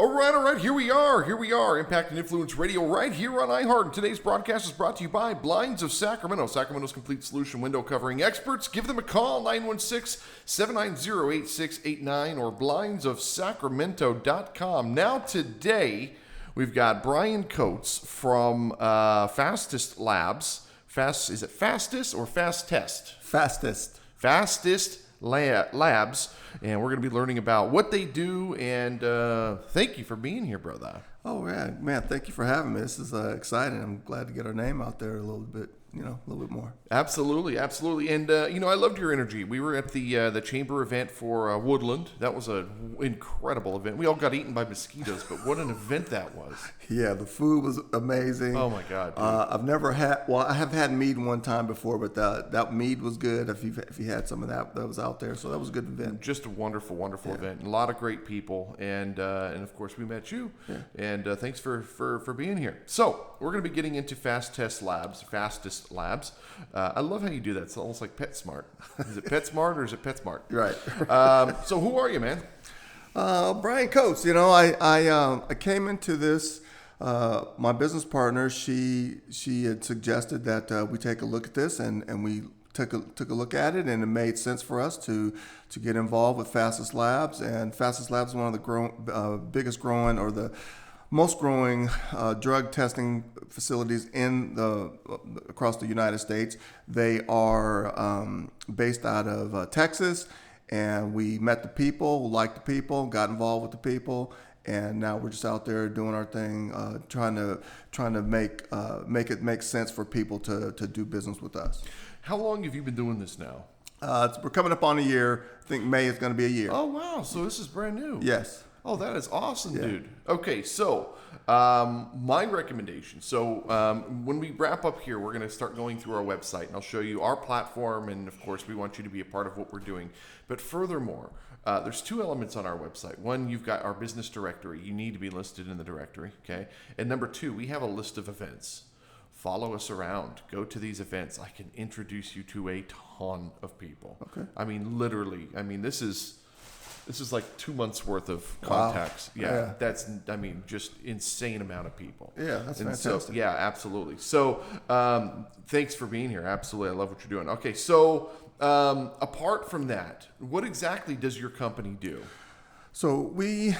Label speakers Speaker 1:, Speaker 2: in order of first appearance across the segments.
Speaker 1: All right, here we are, Impact and Influence Radio right here on iHeart. And today's broadcast is brought to you by Blinds of Sacramento, Sacramento's complete solution window covering experts. Give them a call, 916-790-8689 or blindsofsacramento.com. Now today, we've got Brian Coates from Fastest Labs. Is it Fastest or Fast Test? Fastest Labs, and we're going to be learning about what they do, and thank you for being here, brother.
Speaker 2: Oh, man, thank you for having me. This is exciting. I'm glad to get our name out there a little bit more.
Speaker 1: Absolutely. And, I loved your energy. We were at the chamber event for Woodland. That was an incredible event. We all got eaten by mosquitoes, but what an event that was.
Speaker 2: Yeah, the food was amazing.
Speaker 1: Oh, my God, dude.
Speaker 2: I have had mead one time before, but that mead was good if you had some of that was out there. So that was a good event.
Speaker 1: Just a wonderful event. And a lot of great people. And of course, we met you.
Speaker 2: Yeah.
Speaker 1: And thanks for being here. So we're going to be getting into Fastest Labs. I love how you do that. It's almost like PetSmart. Is it PetSmart or is it PetSmart?
Speaker 2: Right.
Speaker 1: So who are you, man?
Speaker 2: Brian Coates. I came into this. My business partner, she had suggested that we take a look at this, and we took a look at it, and it made sense for us to get involved with Fastest Labs. And Fastest Labs is one of the biggest growing or the most growing drug testing facilities across the United States. They are based out of Texas, and we met the people, liked the people, got involved with the people, and now we're just out there doing our thing, trying to make it make sense for people to do business with us.
Speaker 1: How long have you been doing this now?
Speaker 2: We're coming up on a year. I think May is going to be a year.
Speaker 1: Oh, wow. So this is brand new.
Speaker 2: Yes.
Speaker 1: Oh, that is awesome,
Speaker 2: Yeah.
Speaker 1: dude. Okay, so my recommendation. So when we wrap up here, we're going to start going through our website, and I'll show you our platform, and of course, we want you to be a part of what we're doing. But furthermore, there's two elements on our website. One, you've got our business directory. You need to be listed in the directory, okay? And number two, we have a list of events. Follow us around. Go to these events. I can introduce you to a ton of people.
Speaker 2: Okay.
Speaker 1: I mean, literally. I mean, this is like 2 months worth of contacts.
Speaker 2: Wow.
Speaker 1: Yeah, that's, just insane amount of people.
Speaker 2: Yeah, that's
Speaker 1: and
Speaker 2: fantastic.
Speaker 1: So, yeah, absolutely. So thanks for being here. Absolutely. I love what you're doing. Okay, so apart from that, what exactly does your company do?
Speaker 2: So we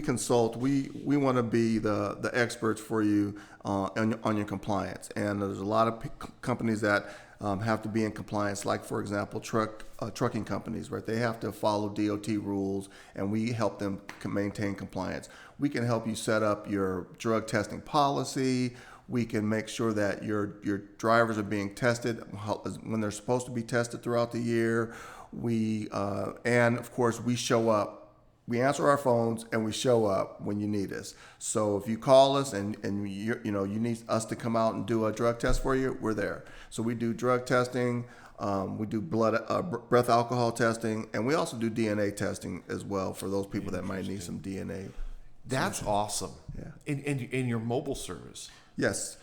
Speaker 2: consult. We want to be the experts for you on your compliance. And there's a lot of companies that have to be in compliance. Like, for example, trucking companies, right? They have to follow DOT rules, and we help them maintain compliance. We can help you set up your drug testing policy. We can make sure that your drivers are being tested when they're supposed to be tested throughout the year. And of course, we show up. We answer our phones, and we show up when you need us. So if you call us and you need us to come out and do a drug test for you, we're there. So we do drug testing. We do breath alcohol testing, and we also do DNA testing as well for those people that might need some DNA.
Speaker 1: That's awesome.
Speaker 2: Yeah.
Speaker 1: In your mobile service.
Speaker 2: Yes.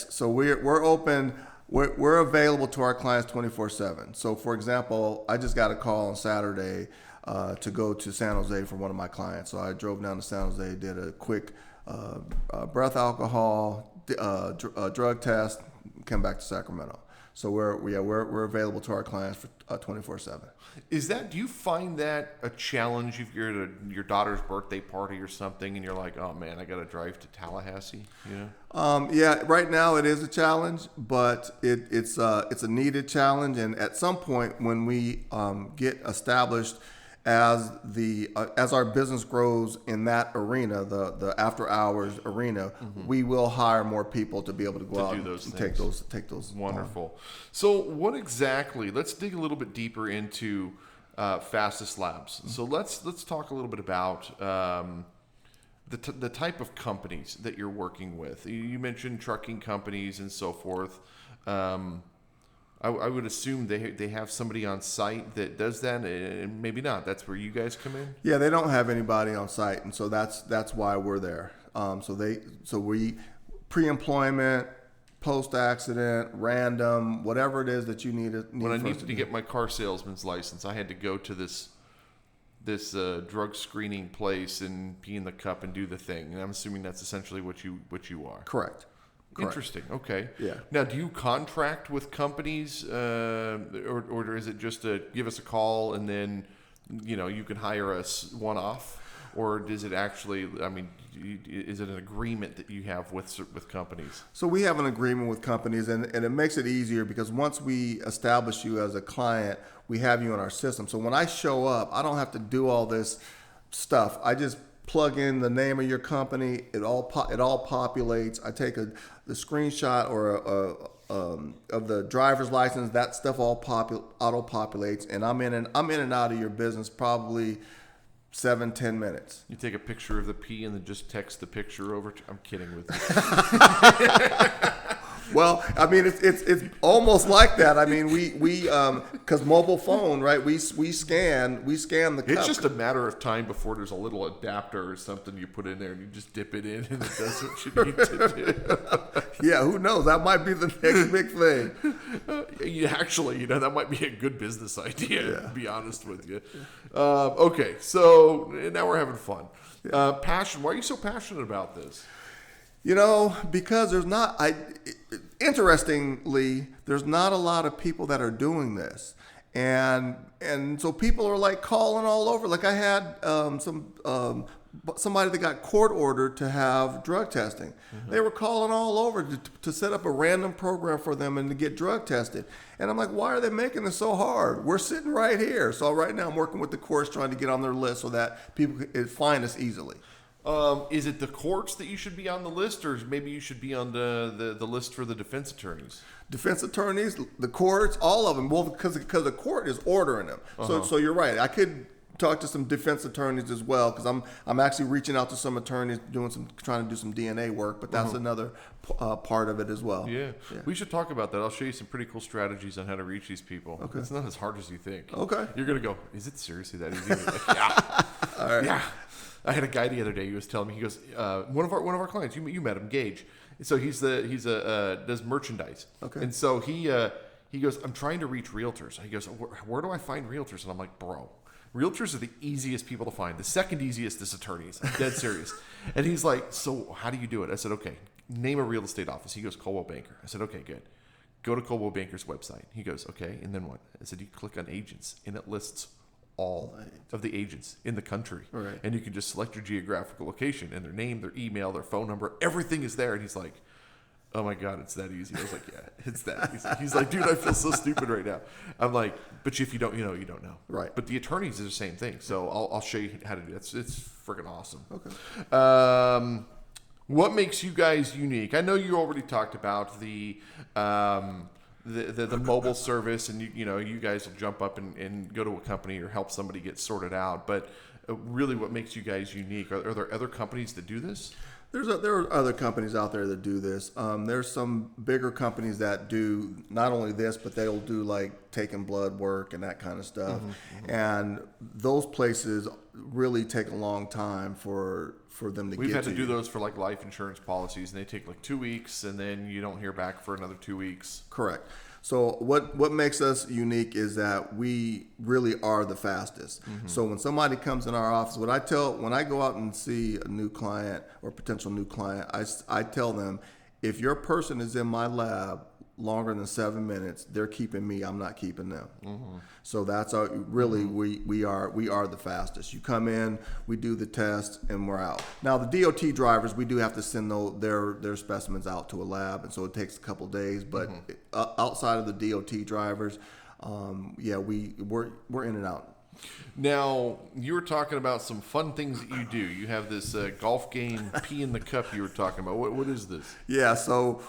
Speaker 2: So we're open. We're available to our clients 24/7. So, for example, I just got a call on Saturday to go to San Jose for one of my clients. So I drove down to San Jose, did a quick breath alcohol drug test, came back to Sacramento. So we're available to our clients for 24/7.
Speaker 1: Do you find that a challenge if you're at your daughter's birthday party or something and you're like, oh man, I got to drive to Tallahassee?
Speaker 2: Yeah, right now it is a challenge, but it's a needed challenge. And at some point when we get established as our business grows in that arena, the after hours arena, we will hire more people to be able to go out and take those.
Speaker 1: Wonderful. So what exactly? Let's dig a little bit deeper into Fastest Labs. So let's talk a little bit about the type of companies that you're working with. You mentioned trucking companies and so forth. I would assume they have somebody on site that does that, and maybe not. That's where you guys come in?
Speaker 2: Yeah, they don't have anybody on site, and so that's why we're there. So we pre-employment, post-accident, random, whatever it is that you need.
Speaker 1: When I needed to get my car salesman's license, I had to go to this drug screening place and pee in the cup and do the thing. And I'm assuming that's essentially what you are.
Speaker 2: Correct.
Speaker 1: Interesting. Okay.
Speaker 2: Yeah.
Speaker 1: Now, do you contract with companies, or is it just give us a call and then, you can hire us one-off, or does it actually? I mean, is it an agreement that you have with companies?
Speaker 2: So we have an agreement with companies, and it makes it easier because once we establish you as a client, we have you in our system. So when I show up, I don't have to do all this stuff. I just plug in the name of your company. It all populates. I take the screenshot or of the driver's license. That stuff all auto populates, and I'm in and out of your business probably 7-10 minutes.
Speaker 1: You take a picture of the pee and then just text the picture over. I'm kidding with you.
Speaker 2: Well, I mean, it's almost like that. I mean, we because mobile phone, right? We scan the cup.
Speaker 1: It's just a matter of time before there's a little adapter or something you put in there and you just dip it in and it does what you need to do.
Speaker 2: Yeah, who knows? That might be the next big thing.
Speaker 1: Actually, that might be a good business idea, to be honest with you. Okay, so now we're having fun. Passion. Why are you so passionate about this?
Speaker 2: Because interestingly, there's not a lot of people that are doing this. And so people are like calling all over. Like I had somebody that got court ordered to have drug testing. Mm-hmm. They were calling all over to set up a random program for them and to get drug tested. And I'm like, why are they making this so hard? We're sitting right here. So right now I'm working with the courts trying to get on their list so that people can find us easily.
Speaker 1: Is it the courts that you should be on the list, or maybe you should be on the list for the defense attorneys?
Speaker 2: Defense attorneys, the courts, all of them. Well, because the court is ordering them. So you're right. I could talk to some defense attorneys as well, because I'm actually reaching out to some attorneys trying to do some DNA work, but that's another part of it as well.
Speaker 1: Yeah, we should talk about that. I'll show you some pretty cool strategies on how to reach these people. Okay. It's not as hard as you think.
Speaker 2: Okay.
Speaker 1: You're gonna go, is it seriously that easy? Like, yeah.
Speaker 2: All right.
Speaker 1: Yeah. I had a guy the other day. He was telling me, he goes, one of our clients. You met him, Gage. So does merchandise.
Speaker 2: Okay.
Speaker 1: And so he goes, I'm trying to reach realtors. He goes, where do I find realtors? And I'm like, bro, realtors are the easiest people to find. The second easiest is attorneys. I'm dead serious. And he's like, so how do you do it? I said, okay, name a real estate office. He goes, Coldwell Banker. I said, okay, good. Go to Coldwell Banker's website. He goes, okay, and then what? I said, you click on agents, and it lists all of the agents in the country.
Speaker 2: Right.
Speaker 1: And you can just select your geographical location and their name, their email, their phone number, everything is there. And he's like, oh my God, it's that easy. I was like, yeah, it's that easy. He's like, dude, I feel so stupid right now. I'm like, but if you don't, you don't know.
Speaker 2: Right.
Speaker 1: But the attorneys are the same thing. So I'll show you how to do it. It's freaking awesome.
Speaker 2: Okay.
Speaker 1: What makes you guys unique? I know you already talked about the mobile service, and you guys will jump up and go to a company or help somebody get sorted out. But really, what makes you guys unique? Are there other companies that do this?
Speaker 2: There are other companies out there that do this. There's some bigger companies that do not only this, but they'll do like taking blood work and that kind of stuff. Mm-hmm. And those places really take a long time for them to get to.
Speaker 1: We've had to do those for like life insurance policies, and they take like 2 weeks, and then you don't hear back for another 2 weeks.
Speaker 2: Correct. So what makes us unique is that we really are the fastest. Mm-hmm. So when somebody comes in our office, when I go out and see a new client or potential new client, I tell them, if your person is in my lab longer than 7 minutes, they're keeping me. I'm not keeping them. Mm-hmm. So that's we are the fastest. You come in, we do the test, and we're out. Now the DOT drivers, we do have to send their specimens out to a lab, and so it takes a couple days. But outside of the DOT drivers, we're in and out.
Speaker 1: Now, you were talking about some fun things that you do. You have this golf game, pee in the cup you were talking about. What is this?
Speaker 2: Yeah, so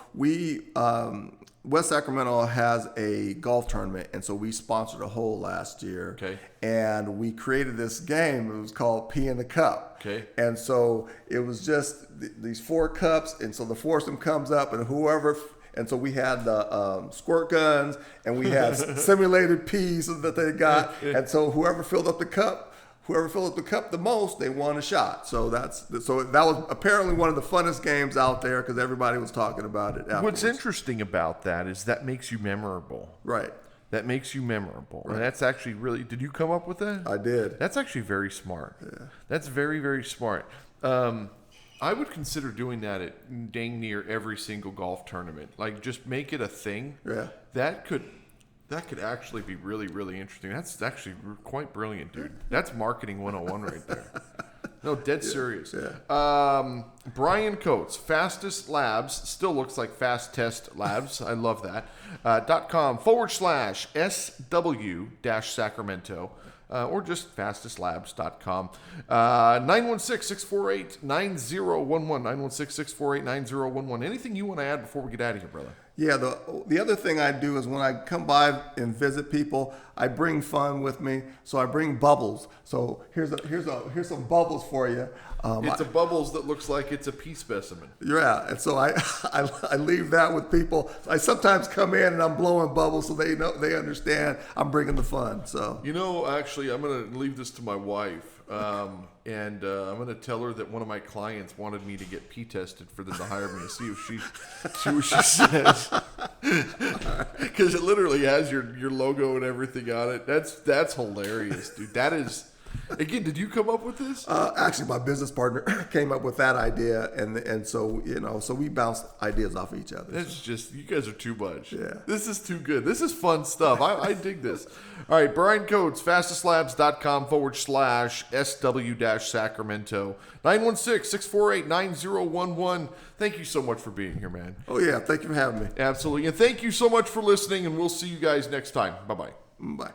Speaker 2: West Sacramento has a golf tournament, and so we sponsored a hole last year.
Speaker 1: Okay. And
Speaker 2: we created this game. It was called Pee in the Cup.
Speaker 1: Okay.
Speaker 2: And so it was just these 4 cups, and so the foursome comes up, and and so we had the squirt guns, and we had simulated pees that they got, and so whoever filled up the cup the most, they won a shot. So that was apparently one of the funnest games out there because everybody was talking about it afterwards.
Speaker 1: What's interesting about that is that makes you memorable.
Speaker 2: Right.
Speaker 1: that makes you memorable. And that's actually really, did you come up with that?
Speaker 2: I did.
Speaker 1: That's actually very smart.
Speaker 2: Yeah.
Speaker 1: That's very, very smart. I would consider doing that at dang near every single golf tournament. Like, just make it a thing.
Speaker 2: Yeah.
Speaker 1: That could actually be really, really interesting. That's actually quite brilliant, dude. That's marketing 101 right there. No, dead serious.
Speaker 2: Yeah.
Speaker 1: Brian Coates, Fastest Labs, still looks like Fast Test Labs. I love that. .com/SW-Sacramento. Or just fastestlabs.com. 916-648-9011. 916-648-9011. Anything you want to add before we get out of here, brother?
Speaker 2: Yeah, the other thing I do is when I come by and visit people, I bring fun with me. So I bring bubbles. So here's some bubbles for you.
Speaker 1: It's a bubbles that looks like it's a pea specimen.
Speaker 2: Yeah, and so I leave that with people. I sometimes come in and I'm blowing bubbles so they understand I'm bringing the fun. So
Speaker 1: actually, I'm gonna leave this to my wife. And I'm going to tell her that one of my clients wanted me to get pee tested for them to hire me to see if see what she says. Because it literally has your logo and everything on it. That's hilarious, dude. That is, again, did you come up with this?
Speaker 2: Actually, my business partner came up with that idea, and so so we bounce ideas off of each other.
Speaker 1: It's just, you guys are too much.
Speaker 2: Yeah.
Speaker 1: This is too good. This is fun stuff. I dig this. All right, Brian Coates, fastestlabs.com/SW-Sacramento. 916-648-9011. Thank you so much for being here, man.
Speaker 2: Oh, yeah. Thank you for having me.
Speaker 1: Absolutely. And thank you so much for listening, and we'll see you guys next time. Bye-bye.
Speaker 2: Bye.